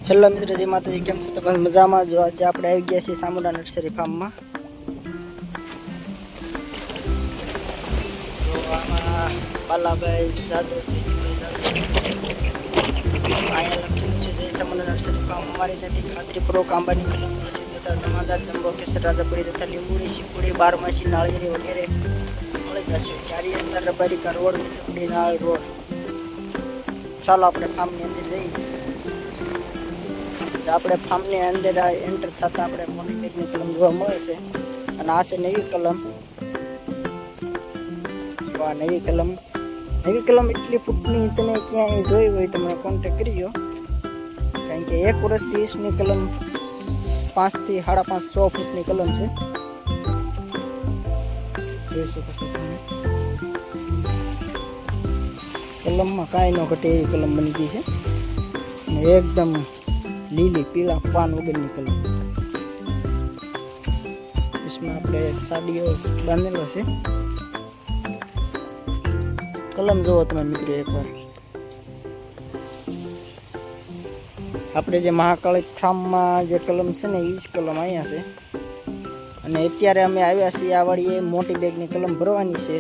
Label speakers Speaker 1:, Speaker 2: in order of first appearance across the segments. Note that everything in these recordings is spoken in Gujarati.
Speaker 1: હેલો મિત્રો, જય માતાજી. કેમ છો તમે? મજામાં? જો આજે આપણે આવી ગયા છીએ સામુંડા નર્સરી ફાર્મમાં. તો આમાં બાલાભાઈ જાદવ છે, અહીંયા લખેલું છે જય સામુંડા નર્સરી ફાર્મ. અમારી ત્યાંથી ખાતરીપૂર્વક આંબાની કલમ મળશે તથા જમાદાર જંબો કેસર રાજાપુરી તથા લીંબુડી શીકુડી બારમાસી નાળિયેરી વગેરે મળી જશે. ક્યારેય અંદર રબારીકા રોડ વીજળી નાળ રોડ. ચાલો આપણે ફાર્મની અંદર જઈએ. આપણે ફાર્મની અંદર એન્ટર થતાં આપણે મોટી બેગની કલમ જોવા મળે છે. અને આ છે નવી કલમ. આ નવી કલમ એટલી ફૂટની તમે ક્યાંય જોઈ હોય તો મને કોન્ટેક કરજો. કારણ કે 1 વર્ષ દિવસની કલમ 5 થી 5.5 6 ફૂટની કલમ છે. જોઈ શકો છો તમે. કલમમાં કાંઈ ન ઘટે એવી કલમ બની ગઈ છે. અને એકદમ લીલી પીળા પાન વગરની કલમ. इसमें આપણે સાડીઓ બાંધેલો છે. કલમ જોવો તમે મિત્રો એકવાર. આપણે જે મહાકાળી ફાર્મમાં જે કલમ છે ને એ જ કલમ અહીંયા છે. અને અત્યારે અમે આવ્યા છીએ આ વાળી મોટી બેગની કલમ ભરવાની છે.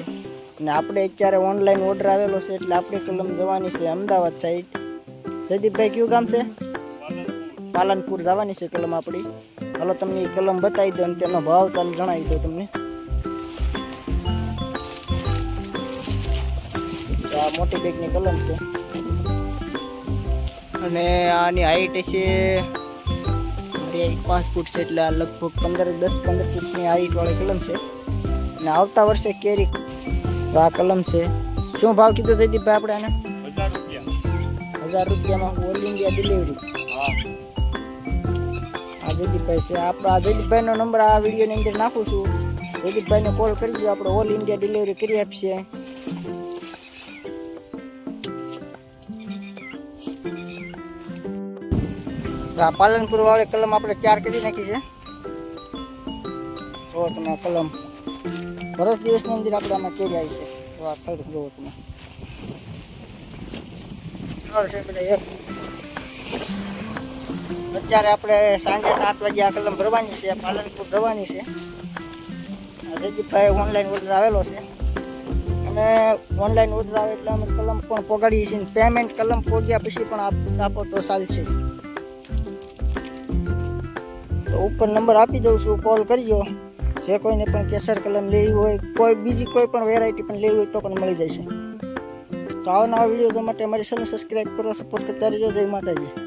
Speaker 1: અને આપણે અત્યારે ઓનલાઈન ઓર્ડર આવેલો છે એટલે આપણે કલમ જવાની છે અમદાવાદ સાઈડ. જયદીપભાઈ કયું ગામ છે? પાલનપુર જવાની છે કલમ આપણી. હાલો તમને એ કલમ બતાવી દો અને તેનો ભાવ ચાલ જણાવી દો તમને. આ મોટી બેગની કલમ છે અને આની હાઈટ છે 5 ફૂટ છે. એટલે આ લગભગ 10-15 ફૂટની હાઈટ વાળી કલમ છે. અને આવતા વર્ષે કેરી આ કલમ છે. શું ભાવ કીધો જયદીપભાઈ આપણે આને? 1000 રૂપિયામાં ઓલ ઇન્ડિયા ડિલિવરી. જયદીપભાઈ છે આપણા. જયદીપભાઈનો નંબર આ વિડીયોની અંદર નાખું છું. જયદીપભાઈને કોલ કરજો, આપણે ઓલ ઇન્ડિયા ડિલિવરી કરી આપીએ. આ પાલનપુર વાળી કલમ આપણે તૈયાર કરી નાખી છે. જો તમે કલમ વર્ષ દિવસની અંદર આપણે આમાં કેરી આવી છે. તો આ ખડ જોવો તમે. છે બધા એક. અત્યારે આપણે સાંજે 7 વાગે આ કલમ ભરવાની છે. પાલનપુર ભરવાની છે. જયદીપભાઈ ઓનલાઈન ઓર્ડર આવેલો છે. અને ઓનલાઈન ઓર્ડર આવે એટલે અમે કલમ પણ પોગાડીએ છીએ. પેમેન્ટ કલમ પોગ્યા પછી પણ આપો તો ચાલશે. તો ઉપર નંબર આપી દઉં છું, કોલ કરજો. જે કોઈને પણ કેસર કલમ લેવી હોય, કોઈ બીજી કોઈ પણ વેરાયટી પણ લેવી હોય તો પણ મળી જશે. તો આવા નવા વિડીયો જોવા માટે અમારી ચેનલ સબસ્ક્રાઈબ કરો, સપોર્ટ કરતા રહેજો. જય માતાજી.